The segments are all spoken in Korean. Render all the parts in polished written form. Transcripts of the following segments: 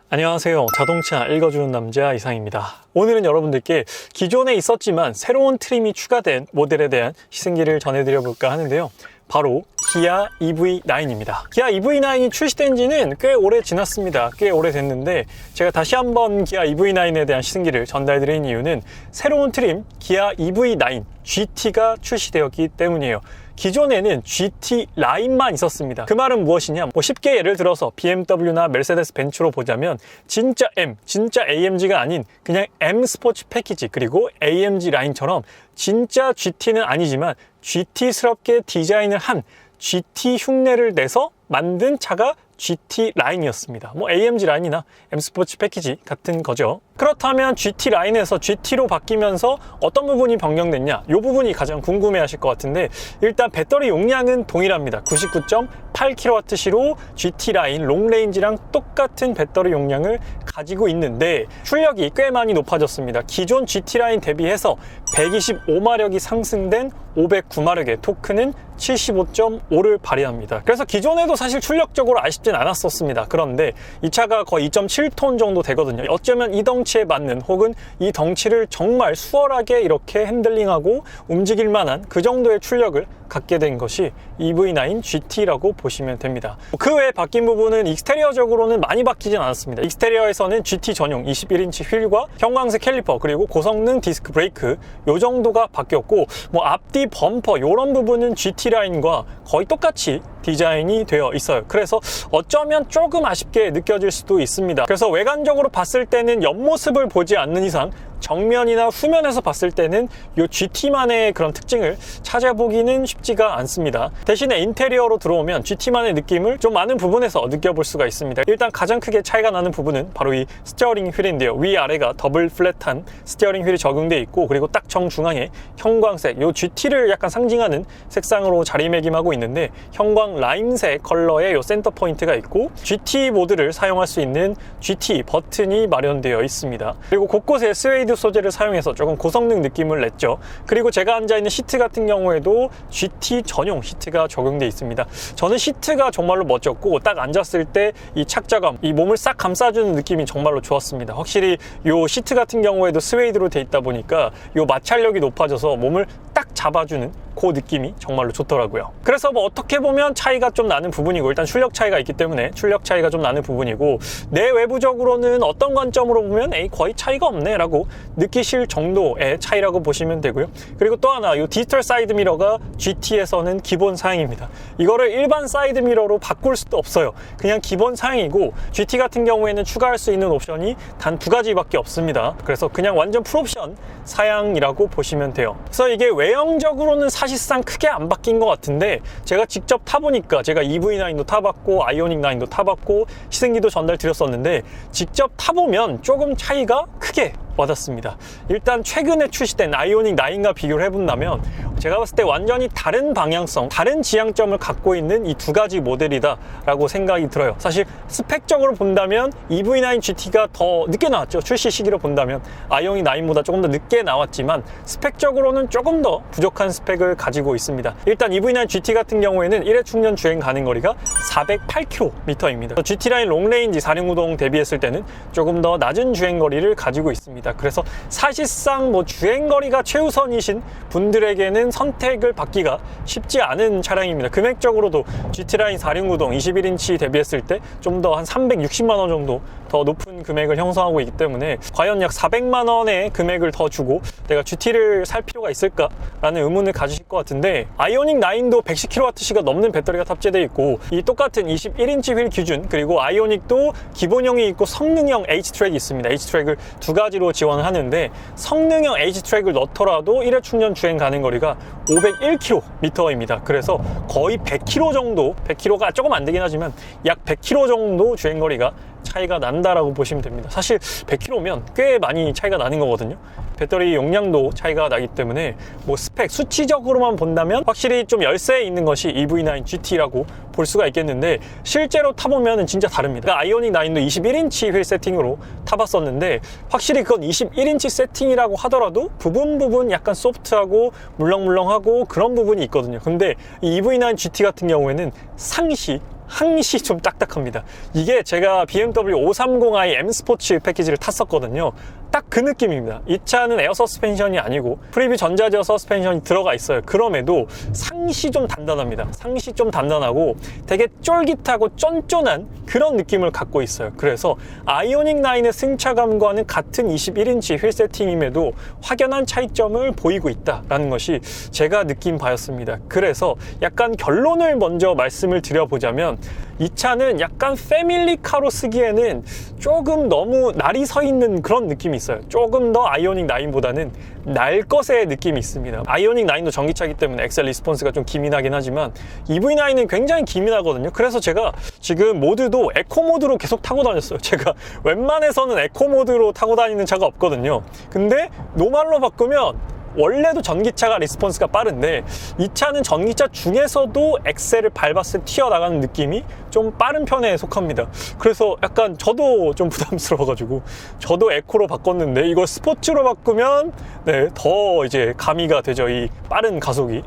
안녕하세요. 자동차 읽어주는 남자 이상입니다. 오늘은 여러분들께 기존에 있었지만 새로운 트림이 추가된 모델에 대한 시승기를 전해드려 볼까 하는데요. 바로 기아 EV9입니다. 기아 EV9이 출시된 지는 꽤 오래 지났습니다. 꽤 오래 됐는데 제가 다시 한번 기아 EV9에 대한 시승기를 전달드린 이유는 새로운 트림 기아 EV9 GT가 출시되었기 때문이에요. 기존에는 GT 라인만 있었습니다. 그 말은 무엇이냐? 쉽게 예를 들어서 BMW나 메르세데스 벤츠로 보자면 진짜 M, 진짜 AMG가 아닌 그냥 M 스포츠 패키지 그리고 AMG 라인처럼 진짜 GT는 아니지만 GT스럽게 디자인을 한 GT 흉내를 내서 만든 차가 GT 라인이었습니다. AMG 라인이나 M 스포츠 패키지 같은 거죠. 그렇다면 GT 라인에서 GT로 바뀌면서 어떤 부분이 변경됐냐? 이 부분이 가장 궁금해 하실 것 같은데 일단 배터리 용량은 동일합니다. 99.8kWh로 GT 라인 롱레인지랑 똑같은 배터리 용량을 가지고 있는데 출력이 꽤 많이 높아졌습니다. 기존 GT 라인 대비해서 125마력이 상승된 509마력의 토크는 75.5를 발휘합니다. 그래서 기존에도 사실 출력적으로 아쉽진 않았었습니다. 그런데 이 차가 거의 2.7톤 정도 되거든요. 어쩌면 이 덩치에 맞는 혹은 이 덩치를 정말 수월하게 이렇게 핸들링하고 움직일 만한 그 정도의 출력을 갖게 된 것이 EV9 GT라고 보시면 됩니다. 그 외에 바뀐 부분은 익스테리어적으로는 많이 바뀌진 않았습니다. 익스테리어에서는 GT 전용 21인치 휠과 형광색 캘리퍼 그리고 고성능 디스크 브레이크 요 정도가 바뀌었고 앞뒤 범퍼 요런 부분은 GT 라인과 거의 똑같이 디자인이 되어 있어요. 그래서 어쩌면 조금 아쉽게 느껴질 수도 있습니다. 그래서 외관적으로 봤을 때는 옆모습을 보지 않는 이상 정면이나 후면에서 봤을 때는 이 GT만의 그런 특징을 찾아보기는 쉽지가 않습니다. 대신에 인테리어로 들어오면 GT만의 느낌을 좀 많은 부분에서 느껴볼 수가 있습니다. 일단 가장 크게 차이가 나는 부분은 바로 이 스티어링 휠인데요. 위아래가 더블 플랫한 스티어링 휠이 적용되어 있고 그리고 딱 정중앙에 형광색, 이 GT를 약간 상징하는 색상으로 자리매김하고 있는데 형광 라임색 컬러의 이 센터 포인트가 있고 GT 모드를 사용할 수 있는 GT 버튼이 마련되어 있습니다. 그리고 곳곳에 스웨이드 소재를 사용해서 조금 고성능 느낌을 냈죠. 그리고 제가 앉아있는 시트 같은 경우에도 GT 전용 시트가 적용되어 있습니다. 저는 시트가 정말로 멋졌고 딱 앉았을 때 이 착자감, 이 몸을 싹 감싸주는 느낌이 정말로 좋았습니다. 확실히 이 시트 같은 경우에도 스웨이드로 돼 있다 보니까 이 마찰력이 높아져서 몸을 딱 잡아주는 그 느낌이 정말로 좋더라고요. 그래서 어떻게 보면 차이가 좀 나는 부분이고 일단 출력 차이가 있기 때문에 출력 차이가 좀 나는 부분이고 내외부적으로는 어떤 관점으로 보면 거의 차이가 없네 라고 느끼실 정도의 차이라고 보시면 되고요. 그리고 또 하나 이 디지털 사이드 미러가 GT에서는 기본 사양입니다. 이거를 일반 사이드 미러로 바꿀 수도 없어요. 그냥 기본 사양이고 GT 같은 경우에는 추가할 수 있는 옵션이 단 2가지밖에 없습니다. 그래서 그냥 완전 풀옵션 사양이라고 보시면 돼요. 그래서 이게 외형적으로는 사실상 크게 안 바뀐 것 같은데 제가 직접 타보니까 제가 EV9도 타봤고 아이오닉9도 타봤고 시승기도 전달 드렸었는데 직접 타보면 조금 차이가 크게 와닿습니다. 일단 최근에 출시된 아이오닉9과 비교를 해본다면 제가 봤을 때 완전히 다른 방향성, 다른 지향점을 갖고 있는 이 2가지 모델이다 라고 생각이 들어요. 사실 스펙적으로 본다면 EV9 GT가 더 늦게 나왔죠. 출시 시기로 본다면 아이오닉9보다 조금 더 늦게 나왔지만 스펙적으로는 조금 더 부족한 스펙을 가지고 있습니다. 일단 EV9 GT 같은 경우에는 1회 충전 주행 가능 거리가 408km입니다. GT 라인 롱레인지 4륜구동 대비했을 때는 조금 더 낮은 주행 거리를 가지고 있습니다. 그래서 사실상 주행거리가 최우선이신 분들에게는 선택을 받기가 쉽지 않은 차량입니다. 금액적으로도 GT라인 4륜구동 21인치 대비했을 때 좀 더 한 360만원 정도 더 높은 금액을 형성하고 있기 때문에 과연 약 400만원의 금액을 더 주고 내가 GT를 살 필요가 있을까? 라는 의문을 가지실 것 같은데 아이오닉9도 110kWh가 넘는 배터리가 탑재되어 있고 이 똑같은 21인치 휠 기준 그리고 아이오닉도 기본형이 있고 성능형 H-트랙이 있습니다. H-트랙을 2가지로 지원을 하는데 성능형 H-트랙을 넣더라도 1회 충전 주행 가능 거리가 501km입니다. 그래서 거의 100km 정도, 100km가 조금 안 되긴 하지만 약 100km 정도 주행 거리가 차이가 난다라고 보시면 됩니다. 사실 100km면 꽤 많이 차이가 나는 거거든요. 배터리 용량도 차이가 나기 때문에 스펙 수치적으로만 본다면 확실히 좀 열세에 있는 것이 EV9 GT라고 볼 수가 있겠는데 실제로 타보면 진짜 다릅니다. 그러니까 아이오닉9도 21인치 휠 세팅으로 타봤었는데 확실히 그건 21인치 세팅이라고 하더라도 부분 약간 소프트하고 물렁물렁하고 그런 부분이 있거든요. 근데 이 EV9 GT 같은 경우에는 상시 항시 좀 딱딱합니다. 이게 제가 BMW 530i M 스포츠 패키지를 탔었거든요. 딱 그 느낌입니다. 이 차는 에어 서스펜션이 아니고 프리뷰 전자제어 서스펜션이 들어가 있어요. 그럼에도 상시 좀 단단합니다. 상시 좀 단단하고 되게 쫄깃하고 쫀쫀한 그런 느낌을 갖고 있어요. 그래서 아이오닉 9의 승차감과는 같은 21인치 휠 세팅임에도 확연한 차이점을 보이고 있다라는 것이 제가 느낀 바였습니다. 그래서 약간 결론을 먼저 말씀을 드려보자면 이 차는 약간 패밀리카로 쓰기에는 조금 너무 날이 서 있는 그런 느낌이 있어요. 조금 더 아이오닉 9보다는 날 것의 느낌이 있습니다. 아이오닉 9도 전기차이기 때문에 엑셀 리스폰스가 좀 기민하긴 하지만 EV9은 굉장히 기민하거든요. 그래서 제가 지금 모드도 에코 모드로 계속 타고 다녔어요. 제가 웬만해서는 에코 모드로 타고 다니는 차가 없거든요. 근데 노말로 바꾸면 원래도 전기차가 리스폰스가 빠른데 이 차는 전기차 중에서도 엑셀을 밟았을 때 튀어나가는 느낌이 좀 빠른 편에 속합니다. 그래서 약간 저도 좀 부담스러워가지고 저도 에코로 바꿨는데 이걸 스포츠로 바꾸면 네, 더 이제 가미가 되죠. 이 빠른 가속이.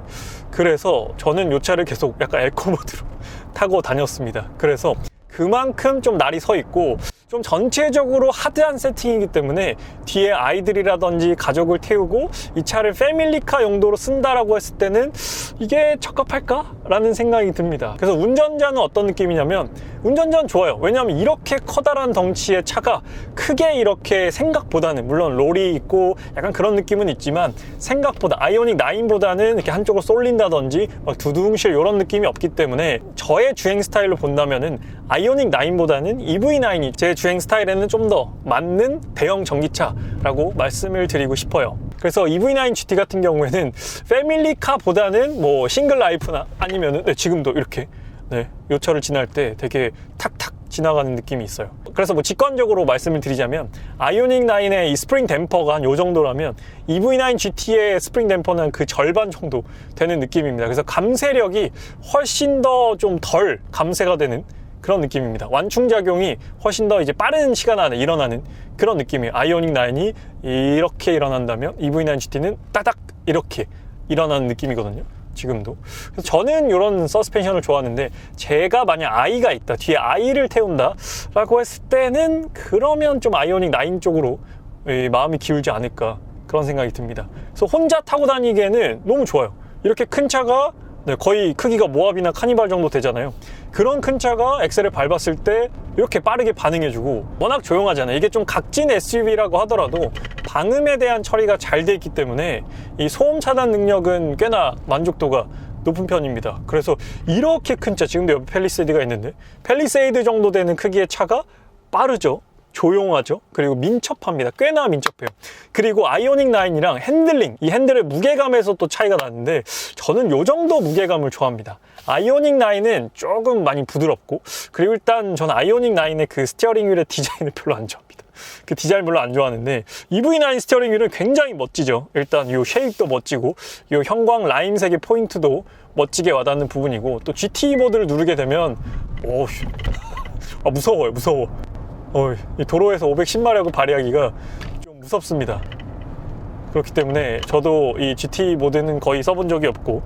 그래서 저는 이 차를 계속 약간 에코 모드로 타고 다녔습니다. 그래서 그만큼 좀 날이 서 있고 좀 전체적으로 하드한 세팅이기 때문에 뒤에 아이들이라든지 가족을 태우고 이 차를 패밀리카 용도로 쓴다라고 했을 때는 이게 적합할까? 라는 생각이 듭니다. 그래서 운전자는 어떤 느낌이냐면 운전자는 좋아요. 왜냐하면 이렇게 커다란 덩치의 차가 크게 이렇게 생각보다는 물론 롤이 있고 약간 그런 느낌은 있지만 생각보다 아이오닉 9보다는 이렇게 한쪽으로 쏠린다든지 막 두둥실 이런 느낌이 없기 때문에 저의 주행 스타일로 본다면은 아이오닉 9보다는 EV9이 제 주행 스타일에는 좀 더 맞는 대형 전기차라고 말씀을 드리고 싶어요. 그래서 EV9 GT 같은 경우에는 패밀리카보다는 뭐 싱글 라이프나 아니면은 네, 지금도 이렇게 네, 요 차를 지날 때 되게 탁탁 지나가는 느낌이 있어요. 그래서 뭐 직관적으로 말씀을 드리자면 아이오닉 9의 이 스프링 댐퍼가 한 요 정도라면 EV9 GT의 스프링 댐퍼는 그 절반 정도 되는 느낌입니다. 그래서 감쇄력이 훨씬 더 좀 덜 감쇄가 되는 그런 느낌입니다. 완충작용이 훨씬 더 이제 빠른 시간 안에 일어나는 그런 느낌이에요. 아이오닉 9이 이렇게 일어난다면 EV9 GT는 따닥 이렇게 일어나는 느낌이거든요. 지금도. 그래서 저는 이런 서스펜션을 좋아하는데 제가 만약 아이가 있다, 뒤에 아이를 태운다 라고 했을 때는 그러면 좀 아이오닉 9 쪽으로 마음이 기울지 않을까 그런 생각이 듭니다. 그래서 혼자 타고 다니기에는 너무 좋아요. 이렇게 큰 차가 네, 거의 크기가 모하비나 카니발 정도 되잖아요. 그런 큰 차가 엑셀을 밟았을 때 이렇게 빠르게 반응해주고 워낙 조용하잖아요. 이게 좀 각진 SUV라고 하더라도 방음에 대한 처리가 잘 돼 있기 때문에 이 소음 차단 능력은 꽤나 만족도가 높은 편입니다. 그래서 이렇게 큰 차, 지금도 옆에 팰리세이드가 있는데 팰리세이드 정도 되는 크기의 차가 빠르죠. 조용하죠. 그리고 민첩합니다. 꽤나 민첩해요. 그리고 아이오닉 9이랑 핸들링, 이 핸들의 무게감에서 또 차이가 나는데 저는 요 정도 무게감을 좋아합니다. 아이오닉 9은 조금 많이 부드럽고 그리고 일단 저는 아이오닉 9의 그 스티어링 휠의 디자인을 별로 안 좋아합니다. 그 디자인 별로 안 좋아하는데 EV9 스티어링 휠은 굉장히 멋지죠. 일단 요 쉐입도 멋지고 요 형광 라임색의 포인트도 멋지게 와닿는 부분이고 또 GT 모드를 누르게 되면 오, 무서워요. 무서워. 이 도로에서 510마력을 발휘하기가 좀 무섭습니다. 그렇기 때문에 저도 이 GT 모드는 거의 써본 적이 없고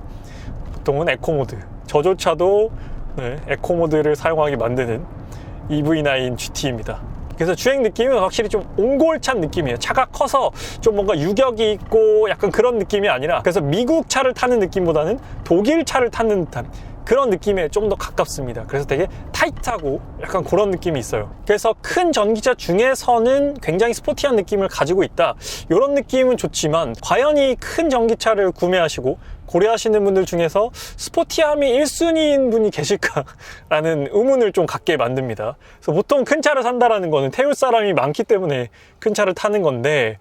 보통은 에코 모드, 저조차도 네, 에코 모드를 사용하게 만드는 EV9 GT입니다. 그래서 주행 느낌은 확실히 좀 옹골찬 느낌이에요. 차가 커서 좀 뭔가 유격이 있고 약간 그런 느낌이 아니라 그래서 미국 차를 타는 느낌보다는 독일 차를 타는 듯한 그런 느낌에 좀 더 가깝습니다. 그래서 되게 타이트하고 약간 그런 느낌이 있어요. 그래서 큰 전기차 중에서는 굉장히 스포티한 느낌을 가지고 있다. 이런 느낌은 좋지만 과연 이 큰 전기차를 구매하시고 고려하시는 분들 중에서 스포티함이 1순위인 분이 계실까라는 의문을 좀 갖게 만듭니다. 그래서 보통 큰 차를 산다라는 거는 태울 사람이 많기 때문에 큰 차를 타는 건데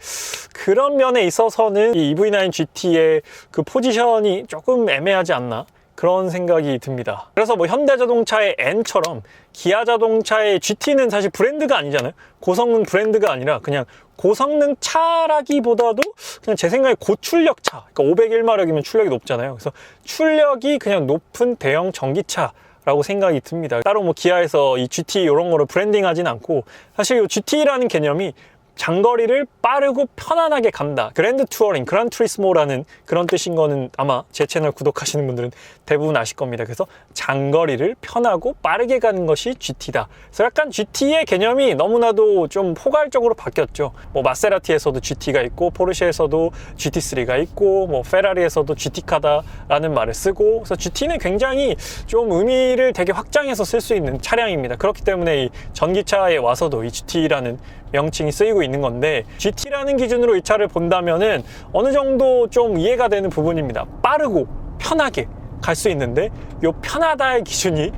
그런 면에 있어서는 이 EV9 GT의 그 포지션이 조금 애매하지 않나? 그런 생각이 듭니다. 그래서 뭐 현대자동차의 N처럼 기아자동차의 GT는 사실 브랜드가 아니잖아요. 고성능 브랜드가 아니라 그냥 고성능 차라기보다도 그냥 제 생각에 고출력 차, 그러니까 501마력이면 출력이 높잖아요. 그래서 출력이 그냥 높은 대형 전기차라고 생각이 듭니다. 따로 뭐 기아에서 이 GT 이런 거를 브랜딩하진 않고 사실 이 GT라는 개념이 장거리를 빠르고 편안하게 간다. 그랜드 투어링, 그란 투리스모라는 그런 뜻인 거는 아마 제 채널 구독하시는 분들은 대부분 아실 겁니다. 그래서 장거리를 편하고 빠르게 가는 것이 GT다. 그래서 약간 GT의 개념이 너무나도 좀 포괄적으로 바뀌었죠. 뭐 마세라티에서도 GT가 있고, 포르쉐에서도 GT3가 있고, 뭐 페라리에서도 GT카다라는 말을 쓰고, 그래서 GT는 굉장히 좀 의미를 되게 확장해서 쓸 수 있는 차량입니다. 그렇기 때문에 이 전기차에 와서도 이 GT라는 명칭이 쓰이고 있는 건데, GT라는 기준으로 이 차를 본다면은 어느 정도 좀 이해가 되는 부분입니다. 빠르고 편하게 갈 수 있는데, 요 편하다의 기준이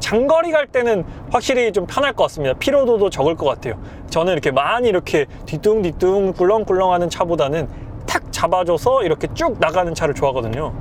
장거리 갈 때는 확실히 좀 편할 것 같습니다. 피로도도 적을 것 같아요. 저는 이렇게 많이 이렇게 뒤뚱뒤뚱 꿀렁꿀렁 하는 차보다는 탁 잡아줘서 이렇게 쭉 나가는 차를 좋아하거든요.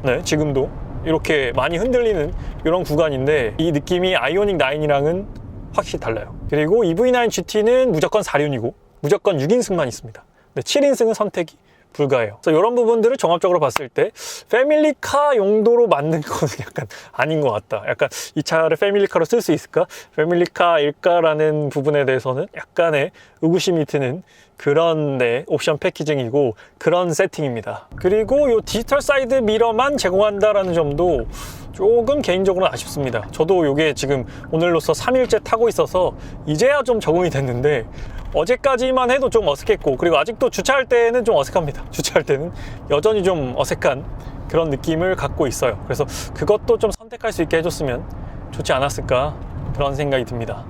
네, 지금도 이렇게 많이 흔들리는 이런 구간인데, 이 느낌이 아이오닉 9이랑은 확실히 달라요. 그리고 EV9 GT는 무조건 4륜이고 무조건 6인승만 있습니다. 네, 7인승은 선택이 불가해요. 그래서 이런 부분들을 종합적으로 봤을 때 패밀리카 용도로 만든 거는 약간 아닌 것 같다. 약간 이 차를 패밀리카로 쓸 수 있을까? 패밀리카일까라는 부분에 대해서는 약간의 의구심이 드는 그런 옵션 패키징이고 그런 세팅입니다. 그리고 이 디지털 사이드 미러만 제공한다라는 점도 조금 개인적으로는 아쉽습니다. 저도 이게 지금 오늘로서 3일째 타고 있어서 이제야 좀 적응이 됐는데, 어제까지만 해도 좀 어색했고, 그리고 아직도 주차할 때는 좀 어색합니다. 주차할 때는 여전히 좀 어색한 그런 느낌을 갖고 있어요. 그래서 그것도 좀 선택할 수 있게 해줬으면 좋지 않았을까, 그런 생각이 듭니다.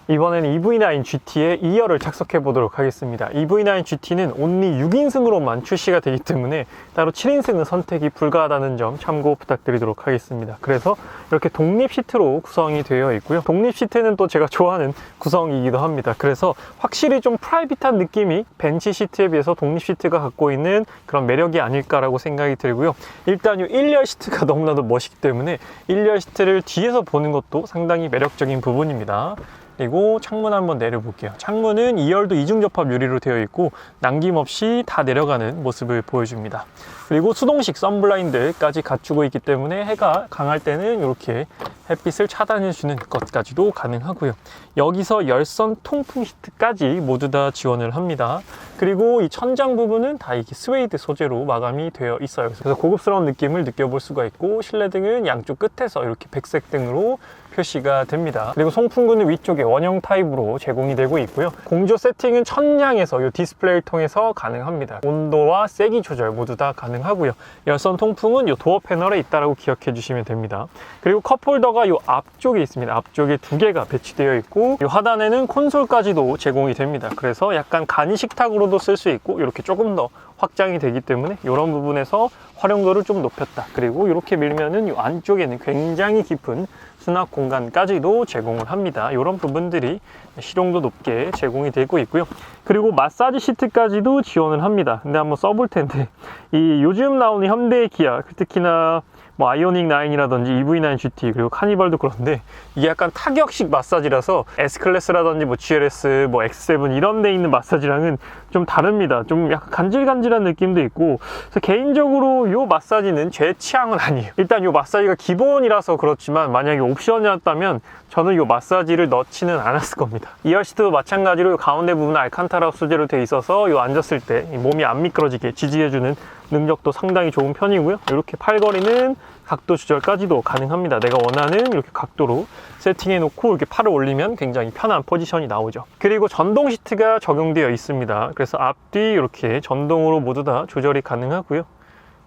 이번에는 EV9 GT에 2열을 착석해 보도록 하겠습니다. EV9 GT는 온리 6인승으로만 출시가 되기 때문에 따로 7인승은 선택이 불가하다는 점 참고 부탁드리도록 하겠습니다. 그래서 이렇게 독립 시트로 구성이 되어 있고요. 독립 시트는 또 제가 좋아하는 구성이기도 합니다. 그래서 확실히 좀 프라이빗한 느낌이 벤치 시트에 비해서 독립 시트가 갖고 있는 그런 매력이 아닐까라고 생각이 들고요. 일단 이 1열 시트가 너무나도 멋있기 때문에 1열 시트를 뒤에서 보는 것도 상당히 매력적인 부분입니다. 그리고 창문 한번 내려볼게요. 창문은 2열도 이중접합 유리로 되어 있고 남김없이 다 내려가는 모습을 보여줍니다. 그리고 수동식 선블라인드까지 갖추고 있기 때문에 해가 강할 때는 이렇게 햇빛을 차단해주는 것까지도 가능하고요. 여기서 열선 통풍 시트까지 모두 다 지원을 합니다. 그리고 이 천장 부분은 다 이게 스웨이드 소재로 마감이 되어 있어요. 그래서 고급스러운 느낌을 느껴볼 수가 있고, 실내등은 양쪽 끝에서 이렇게 백색 등으로 표시가 됩니다. 그리고 송풍구는 위쪽에 원형 타입으로 제공이 되고 있고요. 공조 세팅은 천장에서 이 디스플레이를 통해서 가능합니다. 온도와 세기 조절 모두 다 가능하고요. 열선 통풍은 이 도어 패널에 있다라고 기억해 주시면 됩니다. 그리고 컵홀더가 이 앞쪽에 있습니다. 앞쪽에 2개가 배치되어 있고, 이 하단에는 콘솔까지도 제공이 됩니다. 그래서 약간 간이 식탁으로도 쓸 수 있고, 이렇게 조금 더 확장이 되기 때문에 이런 부분에서 활용도를 좀 높였다. 그리고 이렇게 밀면은 이 안쪽에는 굉장히 깊은 수납 공간까지도 제공을 합니다. 이런 부분들이 실용도 높게 제공이 되고 있고요. 그리고 마사지 시트까지도 지원을 합니다. 근데 한번 써볼 텐데, 이 요즘 나오는 현대 기아, 특히나 뭐 아이오닉 9이라든지 EV9 GT 그리고 카니발도 그런데 이게 약간 타격식 마사지라서 S클래스라든지 뭐 GLS, 뭐 X7 이런 데 있는 마사지랑은 좀 다릅니다. 좀 약간 간질간질한 느낌도 있고, 그래서 개인적으로 이 마사지는 제 취향은 아니에요. 일단 이 마사지가 기본이라서 그렇지만 만약에 옵션이었다면 저는 이 마사지를 넣지는 않았을 겁니다. 2열 시트도 마찬가지로 가운데 부분은 알칸타라 소재로 되어 있어서 이 앉았을 때 몸이 안 미끄러지게 지지해주는 능력도 상당히 좋은 편이고요. 이렇게 팔걸이는 각도 조절까지도 가능합니다. 내가 원하는 이렇게 각도로 세팅해 놓고 이렇게 팔을 올리면 굉장히 편한 포지션이 나오죠. 그리고 전동 시트가 적용되어 있습니다. 그래서 앞뒤 이렇게 전동으로 모두 다 조절이 가능하고요.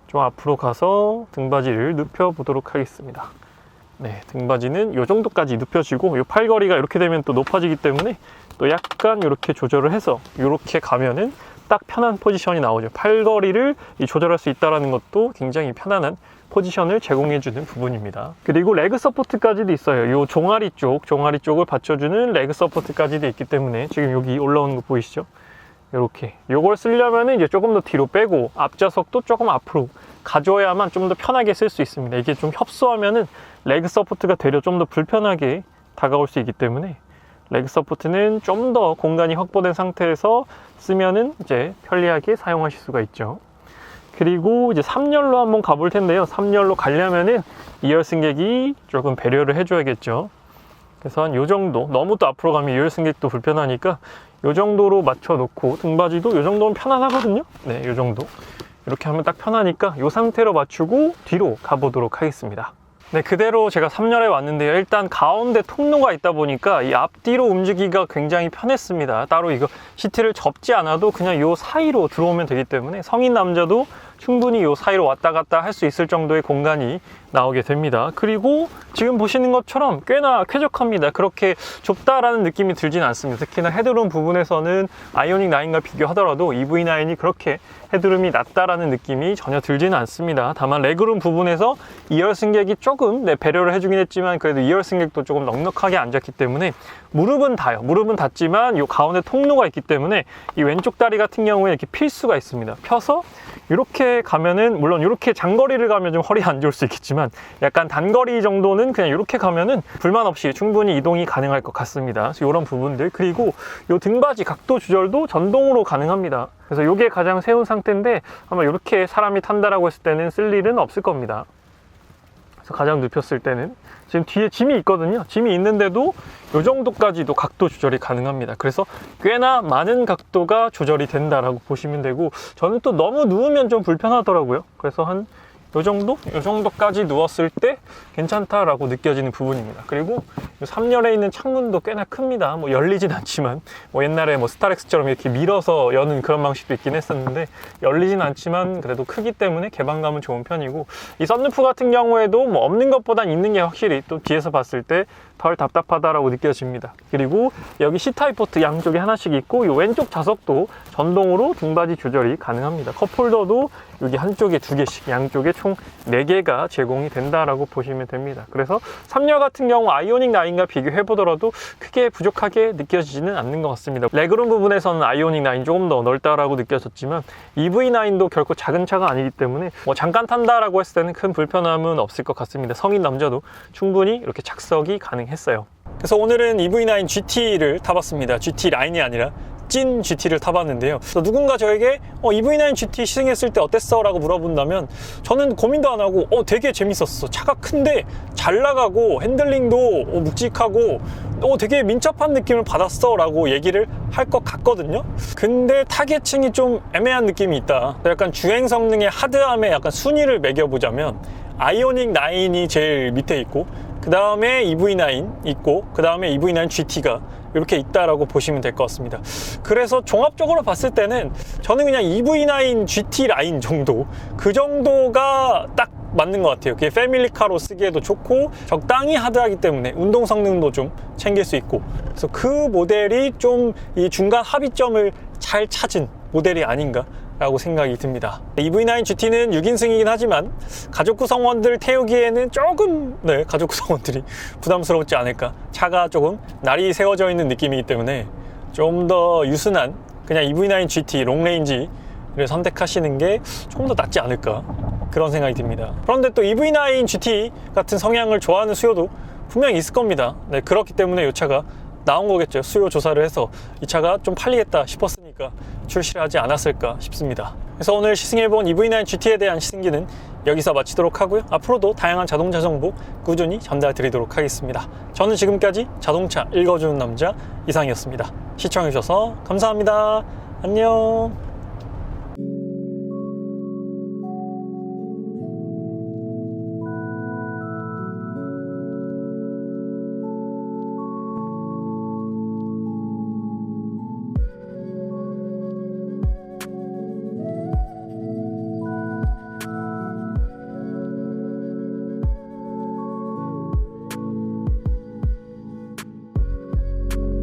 좀 앞으로 가서 등받이를 눕혀 보도록 하겠습니다. 네, 등받이는 이 정도까지 눕혀지고, 이 팔걸이가 이렇게 되면 또 높아지기 때문에 또 약간 이렇게 조절을 해서 이렇게 가면은 딱 편한 포지션이 나오죠. 팔걸이를 조절할 수 있다는 것도 굉장히 편안한 포지션을 제공해주는 부분입니다. 그리고 레그 서포트까지도 있어요. 이 종아리 쪽을 받쳐주는 레그 서포트까지도 있기 때문에 지금 여기 올라오는 거 보이시죠? 이렇게 요걸 쓰려면 이제 조금 더 뒤로 빼고 앞좌석도 조금 앞으로 가져야만 좀 더 편하게 쓸 수 있습니다. 이게 좀 협소하면은 레그 서포트가 되려 좀 더 불편하게 다가올 수 있기 때문에 레그 서포트는 좀 더 공간이 확보된 상태에서 쓰면은 이제 편리하게 사용하실 수가 있죠. 그리고 이제 3열로 한번 가볼 텐데요. 3열로 가려면은 2열 승객이 조금 배려를 해줘야겠죠. 그래서 한 요 정도, 너무 또 앞으로 가면 2열 승객도 불편하니까 요 정도로 맞춰 놓고, 등받이도 요 정도면 편안하거든요. 네, 요 정도 이렇게 하면 딱 편하니까 요 상태로 맞추고 뒤로 가보도록 하겠습니다. 네, 그대로 제가 3열에 왔는데요. 일단 가운데 통로가 있다 보니까 이 앞뒤로 움직이기가 굉장히 편했습니다. 따로 이거 시트를 접지 않아도 그냥 요 사이로 들어오면 되기 때문에 성인 남자도 충분히 요 사이로 왔다 갔다 할 수 있을 정도의 공간이 나오게 됩니다. 그리고 지금 보시는 것처럼 꽤나 쾌적합니다. 그렇게 좁다라는 느낌이 들진 않습니다. 특히나 헤드룸 부분에서는 아이오닉 9과 비교하더라도 EV9이 그렇게 헤드룸이 낮다라는 느낌이 전혀 들지는 않습니다. 다만 레그룸 부분에서 2열 승객이 조금 배려를 해주긴 했지만 그래도 2열 승객도 조금 넉넉하게 앉았기 때문에 무릎은 닿아요. 무릎은 닿지만 이 가운데 통로가 있기 때문에 이 왼쪽 다리 같은 경우에 이렇게 필 수가 있습니다. 펴서 이렇게 가면은, 물론 이렇게 장거리를 가면 좀 허리 안 좋을 수 있겠지만 약간 단거리 정도는 그냥 이렇게 가면은 불만 없이 충분히 이동이 가능할 것 같습니다. 그래서 이런 부분들, 그리고 이 등받이 각도 조절도 전동으로 가능합니다. 그래서 이게 가장 세운 상태인데 아마 이렇게 사람이 탄다라고 했을 때는 쓸 일은 없을 겁니다. 그래서 가장 눕혔을 때는 지금 뒤에 짐이 있거든요. 짐이 있는데도 이 정도까지도 각도 조절이 가능합니다. 그래서 꽤나 많은 각도가 조절이 된다라고 보시면 되고, 저는 또 너무 누우면 좀 불편하더라고요. 그래서 한 이 정도까지 누웠을 때 괜찮다라고 느껴지는 부분입니다. 그리고 3열에 있는 창문도 꽤나 큽니다. 뭐 열리진 않지만, 뭐 옛날에 뭐 스타렉스처럼 이렇게 밀어서 여는 그런 방식도 있긴 했었는데 열리진 않지만 그래도 크기 때문에 개방감은 좋은 편이고, 이 썬루프 같은 경우에도 뭐 없는 것보단 있는 게 확실히 또 뒤에서 봤을 때 덜 답답하다라고 느껴집니다. 그리고 여기 C타입 포트 양쪽에 하나씩 있고, 이 왼쪽 좌석도 전동으로 등받이 조절이 가능합니다. 컵홀더도 여기 한쪽에 2개씩, 양쪽에 총 4개가 제공이 된다라고 보시면 됩니다. 그래서 3열 같은 경우 아이오닉 9과 비교해 보더라도 크게 부족하게 느껴지지는 않는 것 같습니다. 레그룸 부분에서는 아이오닉 9 조금 더 넓다라고 느껴졌지만 EV9도 결코 작은 차가 아니기 때문에 뭐 잠깐 탄다라고 했을 때는 큰 불편함은 없을 것 같습니다. 성인 남자도 충분히 이렇게 착석이 가능했어요. 그래서 오늘은 EV9 GT를 타봤습니다. GT 라인이 아니라 찐 GT를 타봤는데요. 누군가 저에게 EV9 GT 시승했을 때 어땠어? 라고 물어본다면 저는 고민도 안 하고 되게 재밌었어. 차가 큰데 잘 나가고 핸들링도 묵직하고 되게 민첩한 느낌을 받았어 라고 얘기를 할 것 같거든요. 근데 타겟층이 좀 애매한 느낌이 있다. 약간 주행 성능의 하드함에 약간 순위를 매겨보자면 아이오닉 9이 제일 밑에 있고, 그 다음에 EV9 있고, 그 다음에 EV9 GT가 이렇게 있다라고 보시면 될 것 같습니다. 그래서 종합적으로 봤을 때는 저는 그냥 EV9 GT 라인 정도, 그 정도가 딱 맞는 것 같아요. 그게 패밀리카로 쓰기에도 좋고 적당히 하드하기 때문에 운동 성능도 좀 챙길 수 있고, 그래서 그 모델이 좀 이 중간 합의점을 잘 찾은 모델이 아닌가 라고 생각이 듭니다. EV9 GT는 6인승이긴 하지만 가족 구성원들 태우기에는 조금 가족 구성원들이 부담스럽지 않을까. 차가 조금 날이 세워져 있는 느낌이기 때문에 좀 더 유순한 그냥 EV9 GT 롱레인지를 선택하시는 게 조금 더 낫지 않을까, 그런 생각이 듭니다. 그런데 또 EV9 GT 같은 성향을 좋아하는 수요도 분명히 있을 겁니다. 그렇기 때문에 이 차가 나온 거겠죠. 수요 조사를 해서 이 차가 좀 팔리겠다 싶었으니까 출시를 하지 않았을까 싶습니다. 그래서 오늘 시승해본 EV9 GT에 대한 시승기는 여기서 마치도록 하고요. 앞으로도 다양한 자동차 정보 꾸준히 전달 드리도록 하겠습니다. 저는 지금까지 자동차 읽어주는 남자 이상이었습니다. 시청해주셔서 감사합니다. 안녕.